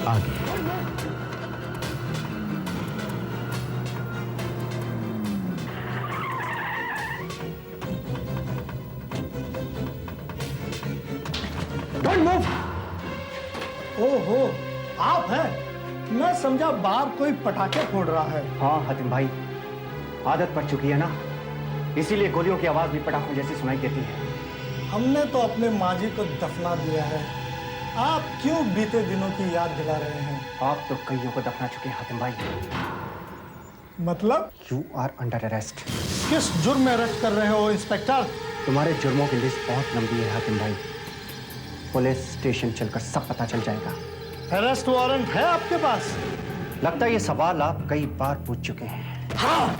आगे। Don't move. ओहो, आप हैं? मैं समझा बाहर कोई पटाखे फोड़ रहा है। हाँ हातिम भाई, आदत पड़ चुकी है ना, इसीलिए गोलियों की आवाज भी पटाखों जैसी सुनाई देती है। हमने तो अपने माजी को दफना दिया है, आप क्यों बीते दिनों की याद दिला रहे हैं? आप तो कईयों को दफना चुके हैं हातिम भाई। मतलब? You are under arrest. किस जुर्म में अरेस्ट कर रहे हो इंस्पेक्टर? तुम्हारे जुर्मों की लिस्ट बहुत लंबी है हातिम भाई, पुलिस स्टेशन चलकर सब पता चल जाएगा। अरेस्ट वारंट है आपके पास? लगता है ये सवाल आप कई बार पूछ चुके हैं। हाँ,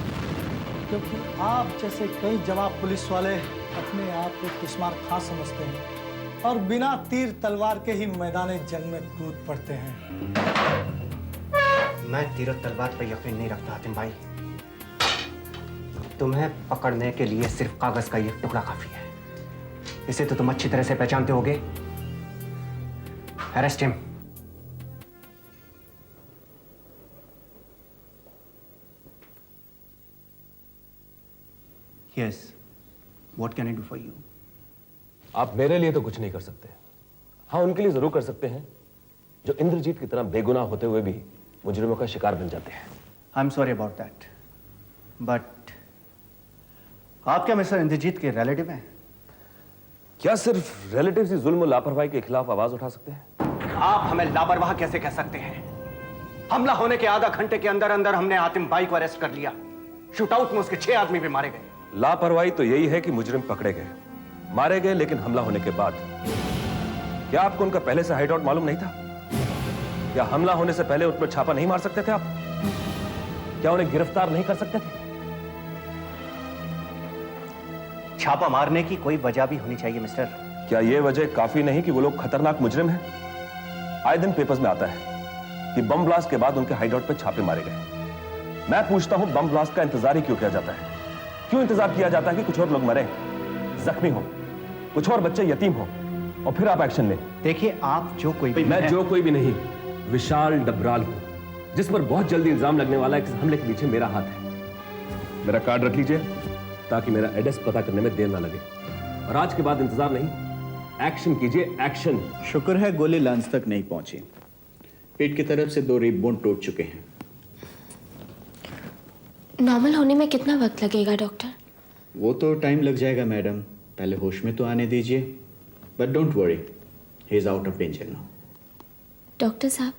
क्योंकि आप जैसे कई जवाब पुलिस वाले अपने आप को किस्मार खां समझते हैं और बिना तीर तलवार के ही मैदान जंग में कूद पड़ते हैं। मैं तीर तलवार पर यकीन नहीं रखता हातिम भाई, तुम्हें पकड़ने के लिए सिर्फ कागज का एक टुकड़ा काफी है, इसे तो तुम अच्छी तरह से पहचानते होगे। Arrest him. Yes. What can I do for you? आप मेरे लिए तो कुछ नहीं कर सकते। हाँ, उनके लिए जरूर कर सकते हैं जो इंद्रजीत की तरह बेगुनाह होते हुए भी मुजरिमों का शिकार बन जाते हैं। I'm sorry about that. But आप क्या मिस्टर इंद्रजीत के रिलेटिव हैं? क्या सिर्फ रिलेटिव्स ही जुल्म और लापरवाही के खिलाफ आवाज उठा सकते हैं? आप हमें लापरवाह कैसे कह सकते हैं? हमला होने के आधा घंटे के अंदर अंदर हमने हातिम भाई को अरेस्ट कर लिया। शूटआउट में उसके 6 आदमी भी मारे गए। लापरवाही तो यही है कि मुजरिम पकड़े गए, मारे गए, लेकिन हमला होने के बाद। क्या आपको उनका पहले से हाइड आउट मालूम नहीं था? क्या हमला होने से पहले उन पर छापा नहीं मार सकते थे आप? क्या उन्हें गिरफ्तार नहीं कर सकते थे? छापा मारने की कोई वजह भी होनी चाहिए मिस्टर। क्या यह वजह काफी नहीं कि वो लोग खतरनाक मुजरिम हैं? आए दिन पेपर्स में आता है कि बम ब्लास्ट के बाद उनके हाइड आउट पर छापे मारे गए। मैं पूछता हूं, बम ब्लास्ट का इंतजार ही क्यों किया जाता है? क्यों इंतजार किया जाता है कि कुछ और लोग मरे, जख्मी हो, कुछ और बच्चे यतीम हो, और फिर आप एक्शन लें? देखिए, आप जो कोई भी, मैं जो कोई भी नहीं, विशाल डबराल हूं, जिस पर बहुत जल्दी इल्जाम लगने वाला है कि हमले के पीछे मेरा हाथ है। मेरा कार्ड रख लीजिए ताकि मेरा एड्रेस पता करने में देर ना लगे। और आज के बाद इंतजार नहीं, एक्शन कीजिए, एक्शन। शुक्र है गोली लंच तक नहीं पहुंची। पेट की तरफ से 2 रिब बोन टूट चुके हैं। नॉर्मल होने में कितना वक्त लगेगा डॉक्टर? वो तो टाइम लग जाएगा मैडम, पहले होश में तो आने दीजिए। But don't worry, he is out of danger now. Doctor साहब,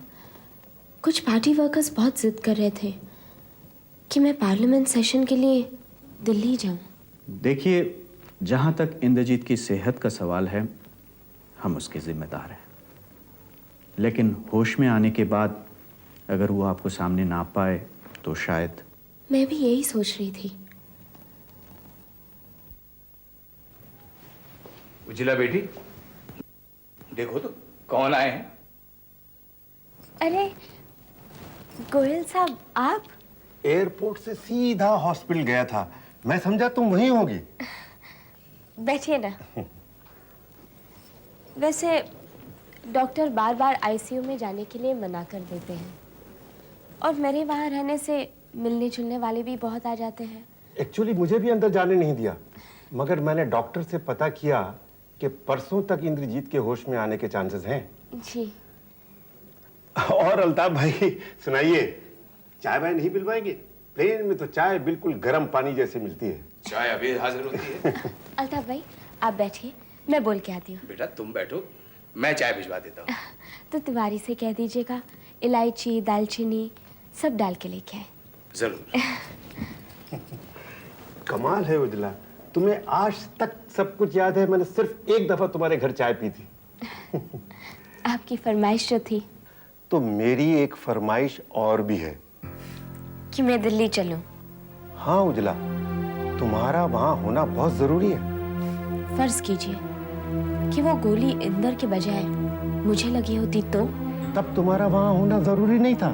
कुछ पार्टी वर्कर्स बहुत जिद कर रहे थे कि मैं पार्लियामेंट सेशन के लिए दिल्ली जाऊं। देखिए, जहां तक इंद्रजीत की सेहत का सवाल है, हम उसके जिम्मेदार हैं। लेकिन होश में आने के बाद अगर वो आपको सामने ना पाए तो शायद। मैं भी यही सोच रही थी। उजिला बेटी, देखो तो कौन आए हैं। अरे गोयल साहब, आप? एयरपोर्ट से सीधा हॉस्पिटल गया था, मैं समझा तुम वहीं होगी। बैठिए ना। वैसे डॉक्टर बार बार आईसीयू में जाने के लिए मना कर देते हैं, और मेरे वहाँ रहने से मिलने जुलने वाले भी बहुत आ जाते हैं। एक्चुअली मुझे भी अंदर जाने नहीं दिया, मगर मैंने डॉक्टर से पता किया कि परसों तक इंद्रजीत के होश में आने के चांसेस हैं। जी। और अल्ताफ भाई सुनाइए, चाय वाय नहीं पिलवाएंगे? प्लेन में तो चाय बिल्कुल गर्म पानी जैसे मिलती है। चाय अभी हाजिर होती है। अल्ताफ भाई, आप बैठिए, मैं बोल के आती हूँ। बेटा तुम बैठो, मैं चाय भिजवा देता हूँ। तो तिवारी से कह दीजिएगा इलायची दालचीनी सब डाल के लेके आए। जरूर। कमाल है उजला, तुम्हें आज तक सब कुछ याद है। मैंने सिर्फ एक दफा तुम्हारे घर चाय पी थी। आपकी फरमाइश जो थी। तो मेरी एक फरमाइश और भी है कि मैं दिल्ली चलूं। हाँ उजला, तुम्हारा वहां होना बहुत जरूरी है। फर्ज कीजिए कि वो गोली इंदर के बजाय मुझे लगी होती तो? तब तुम्हारा वहां होना जरूरी नहीं था।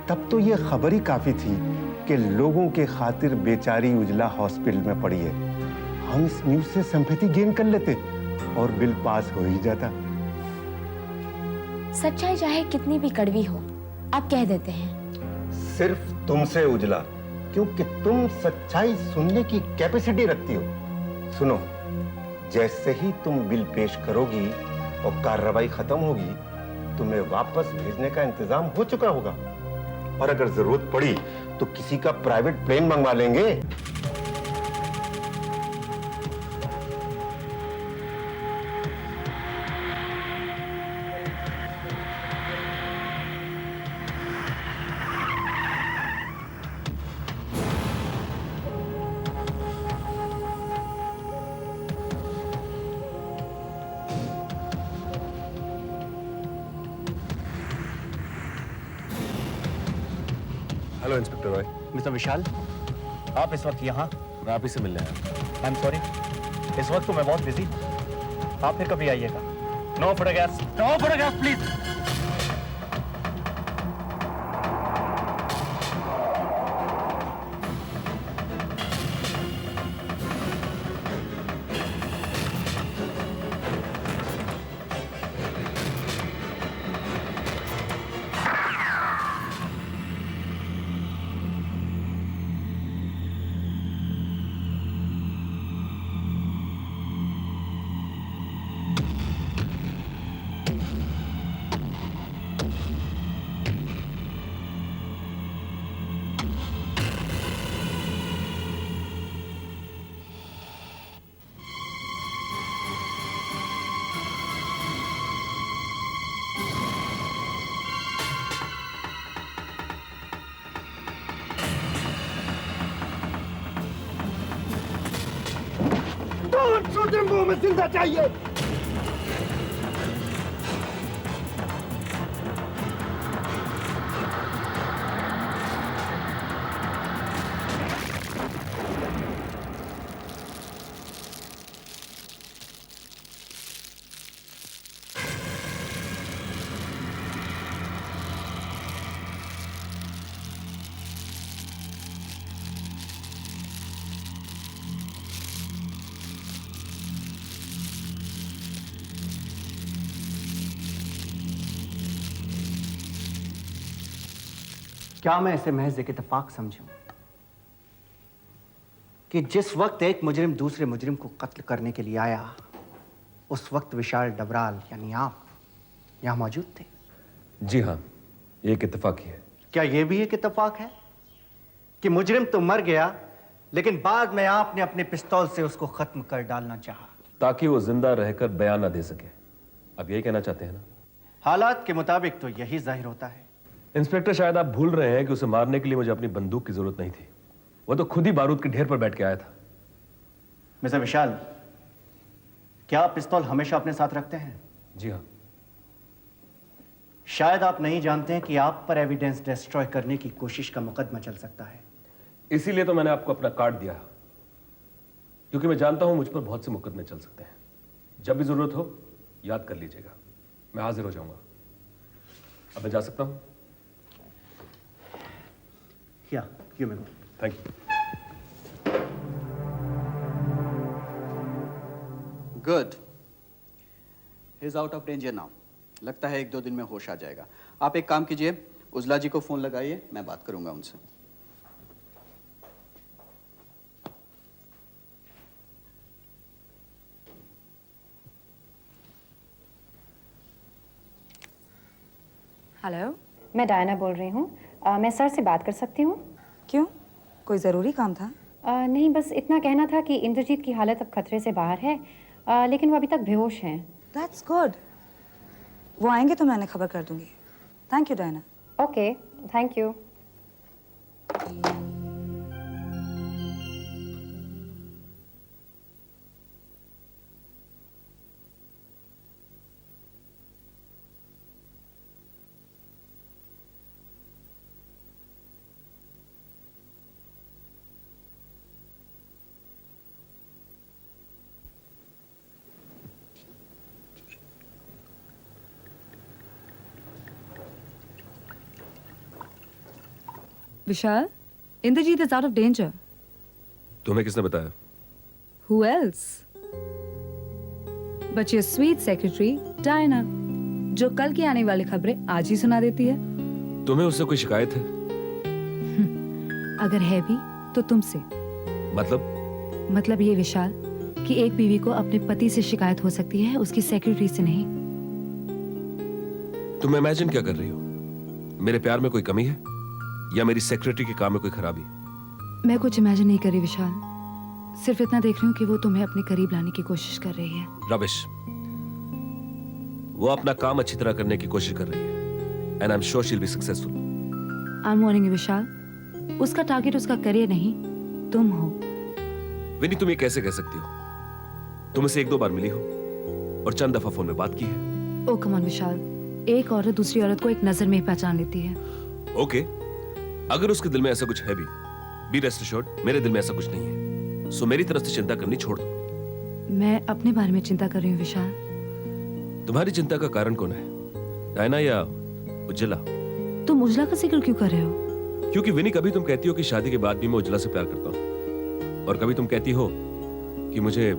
तब तो ये खबर ही काफी थी कि लोगों के खातिर बेचारी उजला हॉस्पिटल में पड़ी है। हम इस न्यूज से सिंपैथी गेन कर लेते और बिल पास हो ही जाता। सच्चाई चाहे कितनी भी कड़वी हो, आप कह देते हैं। सिर्फ तुमसे उजला, क्योंकि तुम सच्चाई सुनने की कैपेसिटी रखती हो। सुनो, जैसे ही तुम बिल पेश करोगी और कार्रवाई खत्म होगी, तुम्हें वापस भेजने का इंतजाम हो चुका होगा। और अगर जरूरत पड़ी तो किसी का प्राइवेट प्लेन मंगवा लेंगे। Hello inspector Roy. मिस्टर विशाल, आप इस वक्त यहाँ? मैं आप ही से मिलने आया। आई एम सॉरी, इस वक्त तो मैं बहुत बिजी हूँ। आप फिर कभी आइएगा। No photographs please. में जिंदा चाहिए। क्या मैं इसे महज एक इत्तेफाक समझूं कि जिस वक्त एक मुजरिम दूसरे मुजरिम को कत्ल करने के लिए आया, उस वक्त विशाल डबराल यानी आप यहां मौजूद थे? जी हाँ, ये एक इत्तेफाक ही है। क्या यह भी एक इत्तेफाक है कि मुजरिम तो मर गया, लेकिन बाद में आपने अपने पिस्तौल से उसको खत्म कर डालना चाहा, ताकि वो जिंदा रहकर बयान ना दे सके। अब यही कहना चाहते हैं ना? हालात के मुताबिक तो यही जाहिर होता है। इंस्पेक्टर, शायद आप भूल रहे हैं कि उसे मारने के लिए मुझे अपनी बंदूक की जरूरत नहीं थी। वो तो खुद ही बारूद के ढेर पर बैठ के आया था। मिस्टर विशाल, क्या आप पिस्तौल हमेशा अपने साथ रखते हैं? जी हाँ। शायद आप नहीं जानते हैं कि आप पर एविडेंस डिस्ट्रॉय करने की कोशिश का मुकदमा चल सकता है। इसीलिए तो मैंने आपको अपना कार्ड दिया, क्योंकि मैं जानता हूं मुझ पर बहुत से मुकदमे चल सकते हैं। जब भी जरूरत हो याद कर लीजिएगा, मैं हाजिर हो जाऊंगा। अब मैं जा सकता हूं? You may go. Thank you. Good, he is out of danger now. लगता है 1-2 दिन में होश आ जाएगा। आप एक काम कीजिए, उजला जी को फोन लगाइए, मैं बात करूंगा उनसे। हेलो, मैं डायना बोल रही हूँ। मैं सर से बात कर सकती हूँ? क्यों, कोई ज़रूरी काम था? नहीं, बस इतना कहना था कि इंद्रजीत की हालत अब खतरे से बाहर है, लेकिन वो अभी तक बेहोश हैं। That's good. वो आएंगे तो मैं उन्हें खबर कर दूंगी। Thank you Diana. Okay, thank you. Vishal, Indrajit is out of danger. तुम्हें किसने बताया? Who else? But your sweet secretary, Diana. जो कल की आने वाली खबरें आज ही सुना देती है। तुम्हें उससे कोई शिकायत है? अगर है भी तो तुमसे। मतलब ये विशाल कि एक बीवी को अपने पति से शिकायत हो सकती है, उसकी सेक्रेटरी से नहीं। तुम इमेजिन क्या कर रही हो? मेरे प्यार में कोई कमी है या मेरी सेक्रेटरी के काम में कोई खराबी? मैं कुछ इमेजिन नहीं कर रही विशाल, सिर्फ इतना देख रही हूँ कि वो तुम्हें अपने करीब लाने की कोशिश कर रही है। रविश, वो अपना काम अच्छी तरह करने की कोशिश कर रही है and I am sure she will be successful. I am warning you Vishal, उसका टारगेट उसका करियर नहीं तुम हो। विनी, तुम ये कैसे कह सकती हो? तुम इसे 1-2 बार मिली हो और चंद दफा फोन में बात की है। ओ कम ऑन विशाल, एक औरत दूसरी औरत को एक नजर में ही पहचान लेती है। ओके, अगर उसके दिल में ऐसा कुछ है भी, बी रेस्ट एश्योर्ड मेरे दिल में ऐसा कुछ नहीं है। सो मेरी तरफ से चिंता करनी छोड़ दो। मैं अपने बारे में चिंता कर रही हूँ विशाल। तुम्हारी चिंता का कारण कौन है, डायना या उज्ज्वला? तुम उज्ज्वला का जिक्र क्यों कर रहे हो? क्योंकि विनी, कभी तुम कहती हो कि शादी के बाद भी मैं उज्ज्वला से प्यार करता हूं और कभी तुम कहती हो कि मुझे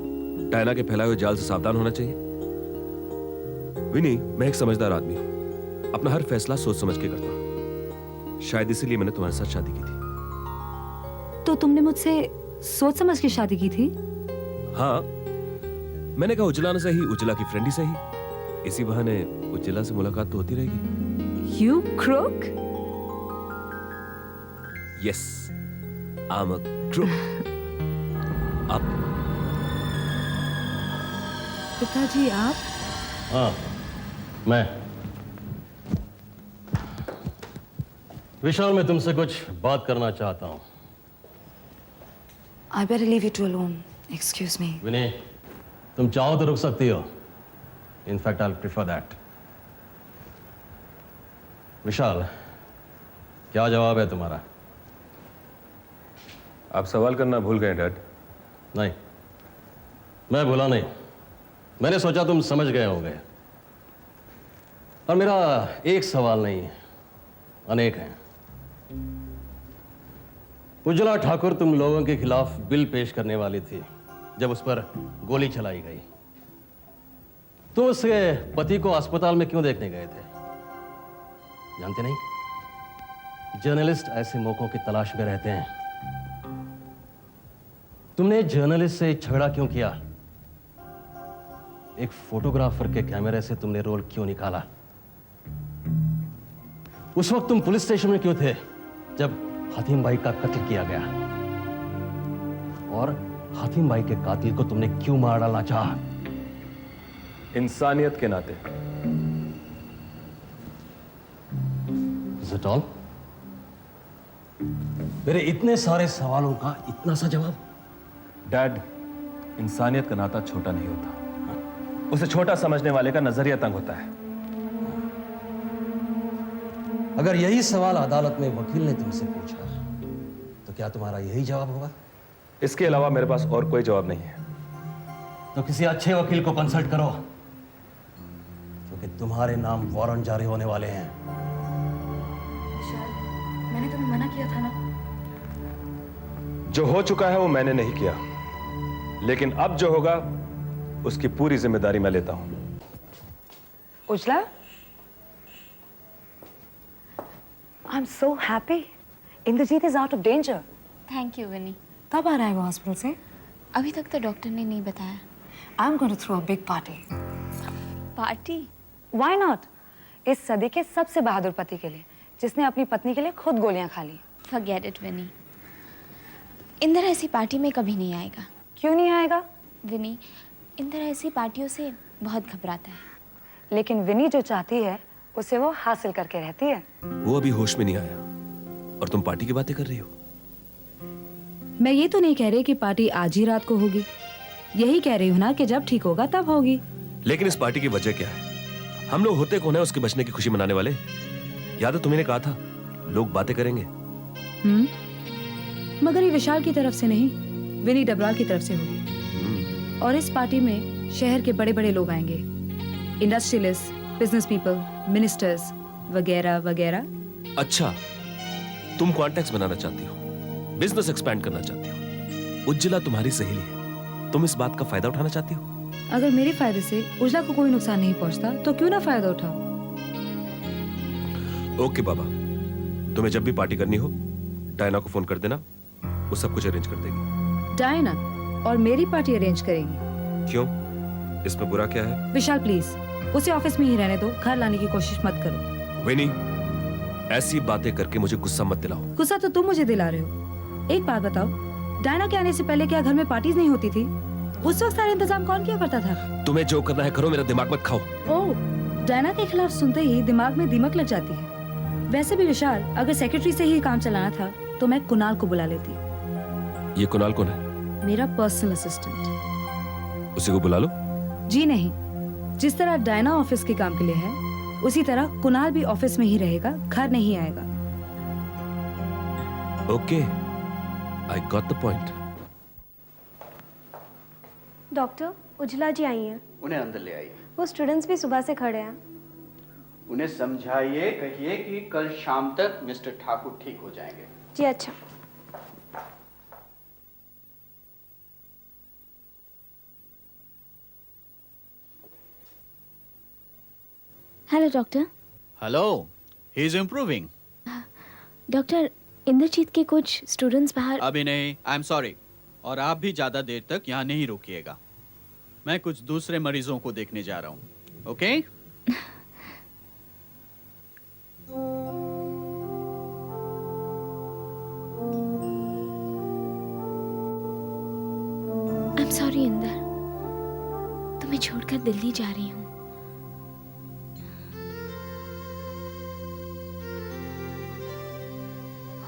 डायना के फैलाए हुए जाल से सावधान होना चाहिए। विनी, मैं एक समझदार आदमी हूं, अपना हर फैसला सोच समझ के करता हूं। शायद इसीलिए मैंने तुम्हारे साथ शादी की थी। तो तुमने मुझसे सोच समझ के शादी की थी? हाँ, मैंने कहा उज्ज्वला न सही, उज्ज्वला की फ्रेंड ही सही, इसी बहाने उज्ज्वला से मुलाकात तो होती रहेगी। You crook? Yes, I'm a crook. अब पिताजी आप? हाँ, मैं विशाल, मैं तुमसे कुछ बात करना चाहता हूँ। I better leave you two alone. Excuse me. विनय, तुम चाहो तो रुक सकती हो। In fact, I'll prefer that. विशाल, क्या जवाब है तुम्हारा? आप सवाल करना भूल गए डैड। नहीं, मैं भूला नहीं। मैंने सोचा तुम समझ गए होगे। और मेरा एक सवाल नहीं है, अनेक हैं। उज्ज्वला ठाकुर तुम लोगों के खिलाफ बिल पेश करने वाली थी जब उस पर गोली चलाई गई। तुम उसके पति को अस्पताल में क्यों देखने गए थे? जानते नहीं, जर्नलिस्ट ऐसे मौकों की तलाश में रहते हैं। तुमने जर्नलिस्ट से झगड़ा क्यों किया? एक फोटोग्राफर के कैमरे से तुमने रोल क्यों निकाला? उस वक्त तुम पुलिस स्टेशन में क्यों थे जब हतीम भाई का कत्ल किया गया? और हतीम भाई के कातिल को तुमने क्यों मार डालना चाहा? इंसानियत के नाते। Is it all? मेरे इतने सारे सवालों का इतना सा जवाब? डैड, इंसानियत का नाता छोटा नहीं होता, उसे छोटा समझने वाले का नजरिया तंग होता है। अगर यही सवाल अदालत में वकील ने तुमसे पूछा तो क्या तुम्हारा यही जवाब होगा? इसके अलावा मेरे पास और कोई जवाब नहीं है। तो किसी अच्छे वकील को कंसल्ट करो, क्योंकि तुम्हारे नाम वारंट जारी होने वाले हैं। मैंने तुम्हें मना किया था ना। जो हो चुका है वो मैंने नहीं किया, लेकिन अब जो होगा उसकी पूरी जिम्मेदारी मैं लेता हूं। Ujjwala, I'm so happy. Indrajit is out of danger. Thank you Vini. कब आ रहा है वो हॉस्पिटल से? अभी तक तो डॉक्टर ने नहीं बताया। I'm going to throw a big party. Party? Why not? इस सदी के सबसे बहादुर पति के लिए, जिसने अपनी पत्नी के लिए खुद गोलियां खा ली। Forget it विनी। इंदर ऐसी पार्टी में कभी नहीं आएगा। क्यों नहीं आएगा? विनी, इंदर ऐसी पार्टियों से बहुत घबराता है। लेकिन विनी जो चाहती है उसे वो हासिल करके रहती है। वो अभी होश में नहीं आया और तुम पार्टी की बातें कर रही हो। मैं ये तो नहीं कह रही कि पार्टी आज ही रात को होगी, यही कह रही हूँ ना कि जब ठीक होगा तब होगी। लेकिन इस पार्टी की वजह क्या है? हम लोग होते कौन है उसके बचने की खुशी मनाने वाले? याद है तुम्हें कहा था लोग बातें करेंगे। मगर ये विशाल की तरफ से नहीं, विनी डबराल की तरफ से होगी। और इस पार्टी में शहर के बड़े बड़े लोग आएंगे, इंडस्ट्रियलिस्ट, बिजनेस पीपल, मिनिस्टर्स वगैरह वगैरह। अच्छा, तुम कॉन्टैक्ट्स बनाना चाहती हो, बिजनेस एक्सपैंड करना चाहती हो। उज्ज्वला तुम्हारी सहेली है, तुम इस बात का फायदा उठाना चाहती हो। अगर मेरे फायदे से उज्ज्वला को कोई नुकसान नहीं पहुंचता तो क्यों ना फायदा उठाओ। ओके बाबा, तुम्हें जब भी पार्टी करनी हो डायना को फोन कर देना, वो सब कुछ अरेंज कर देगी। डायना और मेरी पार्टी अरेंज करेंगी? क्यों, इसमें बुरा क्या है? विशाल प्लीज, उसे ऑफिस में ही रहने दो, घर लाने की कोशिश मत करो। विनी, ऐसी बातें करके मुझे गुस्सा मत दिलाओ। गुस्सा तो तुम मुझे दिला रहे हो। एक बात बताओ, डायना के आने से पहले क्या घर में पार्टीज नहीं होती थी? उस वक्त सारा इंतजाम कौन किया करता था? तुम्हें जो करना है करो, मेरा दिमाग मत खाओ। ओह, डायना के खिलाफ सुनते ही दिमाग में दीमक लग जाती है। वैसे भी विशाल, अगर सेक्रेटरी से ही काम चलाना था तो मैं कुणाल को बुला लेती। ये कुणाल कौन है? मेरा पर्सनल असिस्टेंट। उसी को बुला लो। जी नहीं, जिस तरह डायना ऑफिस के काम के लिए है, उसी तरह कुणाल भी ऑफिस में ही रहेगा, घर नहीं आएगा। Okay, I got the point. Doctor, उजला जी आई हैं। उन्हें अंदर ले आइए। वो स्टूडेंट्स भी सुबह से खड़े हैं। उन्हें समझाइए, कहिए कि कल शाम तक मिस्टर ठाकुर ठीक हो जाएंगे। जी अच्छा। Hello doctor. Hello, he is improving. Doctor, Indrajit के कुछ स्टूडेंट्स बाहर। अभी नहीं, आई एम सॉरी। और आप भी ज्यादा देर तक यहाँ नहीं रुकिएगा। मैं कुछ दूसरे मरीजों को देखने जा रहा हूँ। Okay? I am sorry Inder, तुम्हें छोड़कर दिल्ली जा रही हूँ।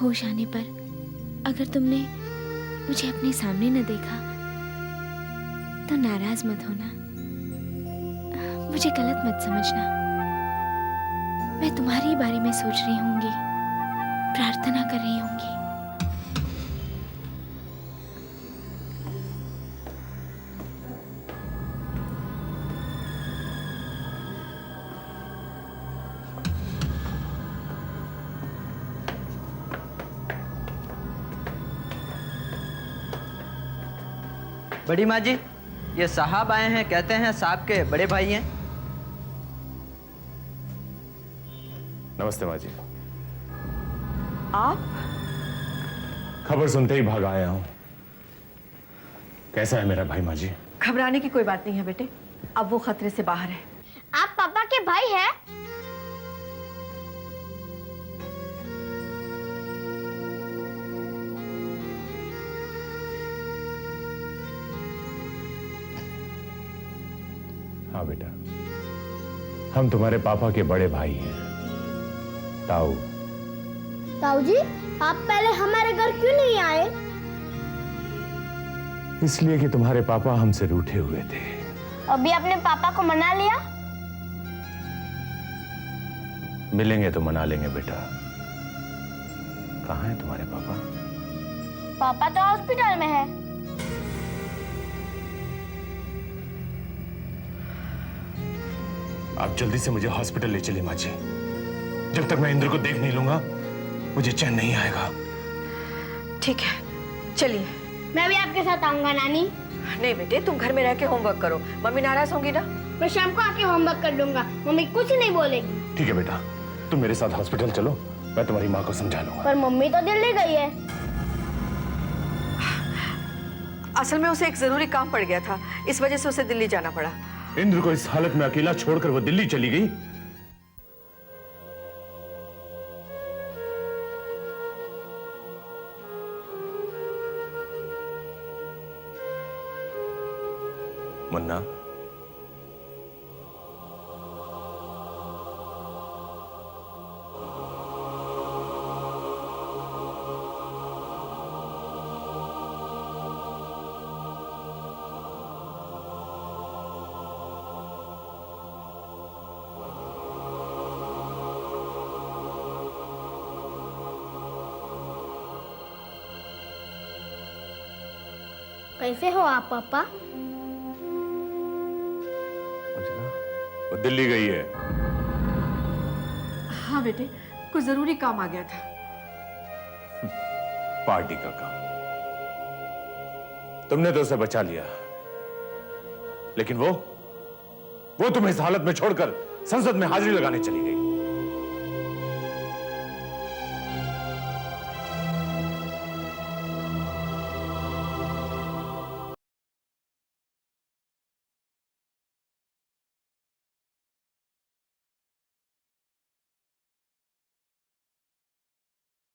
होश आने पर अगर तुमने मुझे अपने सामने न देखा तो नाराज मत होना, मुझे गलत मत समझना। मैं तुम्हारे बारे में सोच रही होंगी, प्रार्थना कर रही होंगी। बड़ी माँ जी, ये साहब आए हैं, कहते हैं साहब के बड़े भाई हैं। नमस्ते माँ जी। आप? खबर सुनते ही भाग आया हूं। कैसा है मेरा भाई माँ जी? घबराने की कोई बात नहीं है बेटे, अब वो खतरे से बाहर है। आप पापा के भाई हैं? हाँ बेटा, हम तुम्हारे पापा के बड़े भाई हैं, ताऊ। ताऊ जी, आप पहले हमारे घर क्यों नहीं आए? इसलिए कि तुम्हारे पापा हमसे रूठे हुए थे। अभी आपने पापा को मना लिया? मिलेंगे तो मना लेंगे बेटा। कहाँ है तुम्हारे पापा? पापा तो हॉस्पिटल में है। आप जल्दी से मुझे हॉस्पिटल ले चलिए माँ जी। जब तक मैं इंद्र को देख नहीं लूंगा मुझे चैन नहीं आएगा। ठीक है, चलिए। मैं भी आपके साथ आऊंगा नानी। नहीं बेटे, तुम घर में रह के होमवर्क करो, मम्मी नाराज होंगी ना। मैं शाम को आके होमवर्क कर लूंगा, मम्मी कुछ नहीं बोलेगी। ठीक है बेटा, तुम मेरे साथ हॉस्पिटल चलो, मैं तुम्हारी माँ को समझा लूंगा। पर मम्मी तो दिल्ली गई है। असल में उसे एक जरूरी काम पड़ गया था, इस वजह से उसे दिल्ली जाना पड़ा। इंद्र को इस हालत में अकेला छोड़कर वो दिल्ली चली गई। मुन्ना, कैसे हो आप पापा? वो दिल्ली गई है। हाँ बेटे, कुछ जरूरी काम आ गया था। पार्टी का काम। तुमने तो उसे बचा लिया, लेकिन वो तुम्हें इस हालत में छोड़कर संसद में हाजिरी लगाने चली गई।